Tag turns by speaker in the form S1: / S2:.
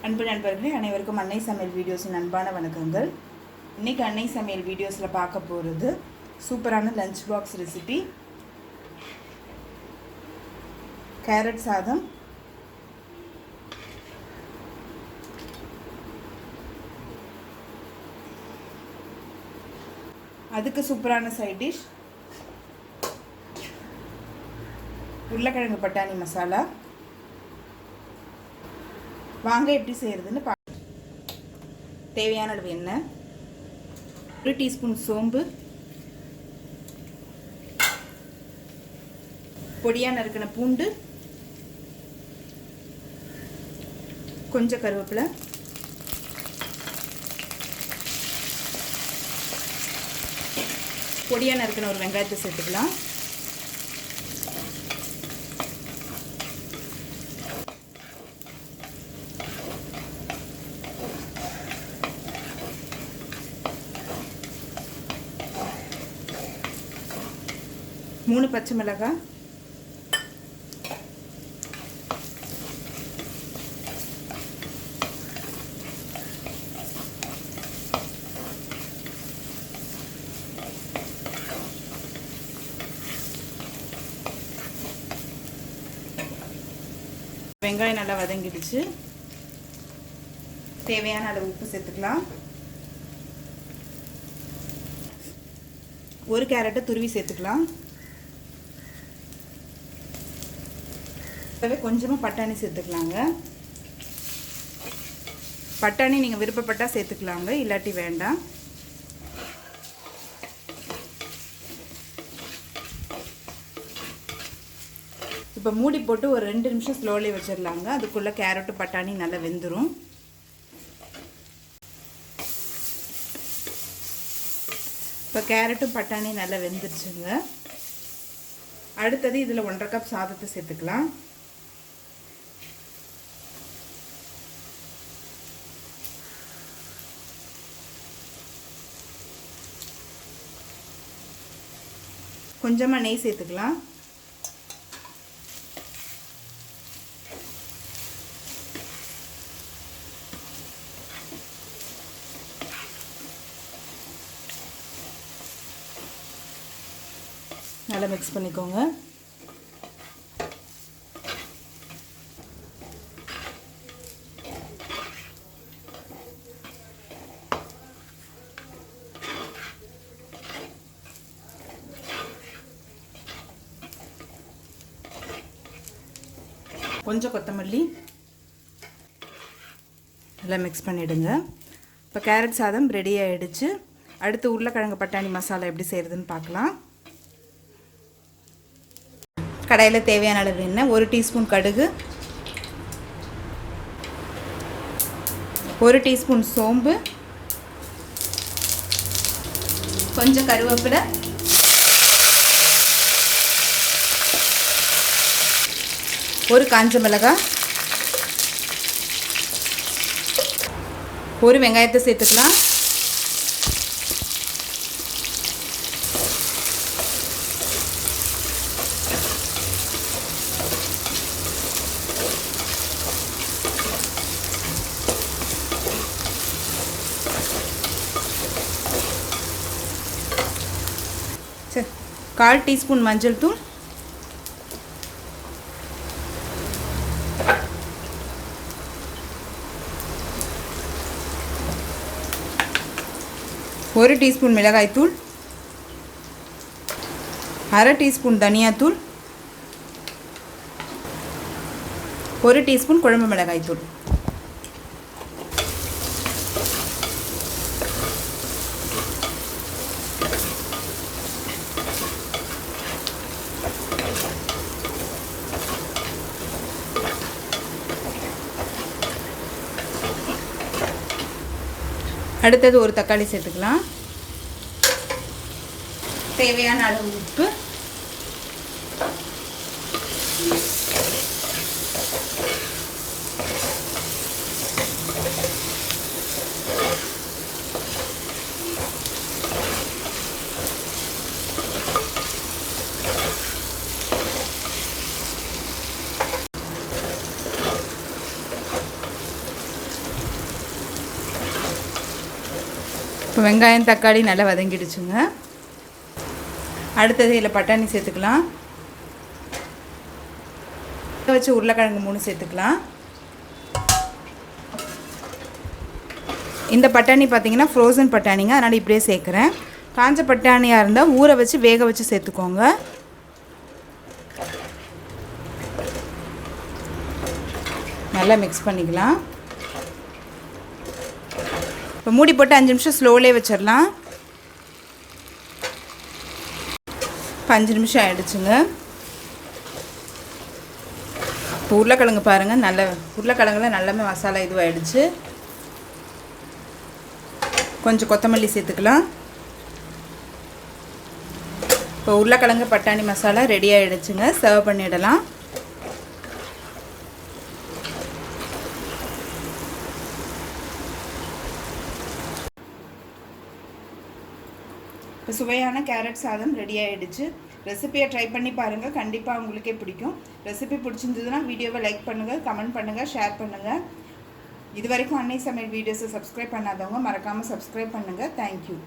S1: அன்பு நண்பர்களே அனைவருக்கும் அன்னை சமையல் வீடியோஸின் அன்பான வணக்கங்கள். இன்றைக்கி அன்னை சமையல் வீடியோஸில் பார்க்க போகிறது சூப்பரான லஞ்ச் பாக்ஸ் ரெசிபி கேரட் சாதம். அதுக்கு சூப்பரான சைட் டிஷ் உருளைக்கிழங்கு பட்டாணி மசாலா. வாங்க எப்படி செய்கிறதுன்னு தேவையான அளவு எண்ணெய், 1 டீஸ்பூன் சோம்பு, பொடியாக நறுக்கின பூண்டு, கொஞ்சம் கருவேப்பிலை, பொடியாக நறுக்கின ஒரு வெங்காயத்தை சேர்த்துக்கலாம். மூணு பச்சை மிளகாய், வெங்காயம் நல்லா வதங்கிடுச்சு. தேவையான அளவு உப்பு சேர்த்துக்கலாம். ஒரு கேரட்டை துருவி சேர்த்துக்கலாம். கொஞ்சமாக பட்டாணி சேர்த்துக்கலாங்க. பட்டாணி நீங்கள் விருப்பப்பட்டால் சேர்த்துக்கலாங்க, இல்லாட்டி வேண்டாம். இப்போ மூடி போட்டு ஒரு 2 நிமிஷம் ஸ்லோலி வச்சிடலாங்க. அதுக்குள்ளே கேரட்டு பட்டாணி நல்லா வெந்துடும். இப்போ கேரட்டும் பட்டாணி நல்லா வெந்துருச்சுங்க. அடுத்தது இதில் 1.5 கப் சாதத்தை சேர்த்துக்கலாம். கொஞ்சமாக நெய் சேர்த்துக்கலாம். நல்லா மிக்ஸ் பண்ணிக்கோங்க. கொஞ்சம் கொத்தமல்லி நல்லா மிக்ஸ் பண்ணிவிடுங்க. இப்போ கேரட் சாதம் ரெடி ஆகிடுச்சு. அடுத்து உருளைக்கிழங்கு பட்டாணி மசாலா எப்படி செய்கிறதுன்னு பார்க்கலாம். கடாயில் தேவையான அளவு எண்ணெய், 1 டீஸ்பூன் கடுகு, 1 டீஸ்பூன் சோம்பு, கொஞ்சம் கருவேப்பிலை, ஒரு காஞ்ச மிளகாய், ஒரு வெங்காயத்தை சேர்த்துக்கலாம். சரி, 1/4 டீஸ்பூன் மஞ்சள் தூள், ஒரு டீஸ்பூன் மிளகாய்த்தூள், 1/2 டீஸ்பூன் தனியாத்தூள், 1 டீஸ்பூன் குழம்பு மிளகாய்த்தூள். அடுத்தது ஒரு தக்காளி சேர்த்துக்கலாம். தேவையான அளவு உப்பு, இப்போ வெங்காயம் தக்காளி நல்லா வதங்கிடுச்சுங்க. அடுத்தது இதில் பட்டாணி சேர்த்துக்கலாம். வச்சு உருளைக்கிழங்கு 3 சேர்த்துக்கலாம். இந்த பட்டாணி பார்த்திங்கன்னா ஃப்ரோசன் பட்டாணிங்க, அதனால் இப்படியே சேர்க்குறேன். காஞ்ச பட்டாணியாக இருந்தால் ஊற வச்சு வேக வச்சு சேர்த்துக்கோங்க. நல்லா மிக்ஸ் பண்ணிக்கலாம். இப்போ மூடி போட்டு 5 நிமிஷம் ஸ்லோலே வச்சிடலாம். இப்போ 5 நிமிஷம் ஆகிடுச்சுங்க. இப்போ உருளைக்கிழங்கு பாருங்கள், நல்ல உருளைக்கிழங்குல நல்லாமே மசாலா இதுவாகிடுச்சு. கொஞ்சம் கொத்தமல்லி சேர்த்துக்கலாம். இப்போ உருளைக்கிழங்கு பட்டாணி மசாலா ரெடி ஆகிடுச்சுங்க. சர்வ் பண்ணிடலாம். இப்போ சுவையான கேரட் சாதம் ரெடி ஆகிடுச்சு. ரெசிபியை ட்ரை பண்ணி பாருங்கள், கண்டிப்பாக உங்களுக்கே பிடிக்கும். ரெசிபி பிடிச்சிருந்ததுன்னா வீடியோவை லைக் பண்ணுங்கள், கமெண்ட் பண்ணுங்கள், ஷேர் பண்ணுங்கள். இது வரைக்கும் அன்னை சமையல் வீடியோஸை சப்ஸ்கிரைப் பண்ணாதவங்க மறக்காமல் சப்ஸ்கிரைப் பண்ணுங்கள். தேங்க்யூ.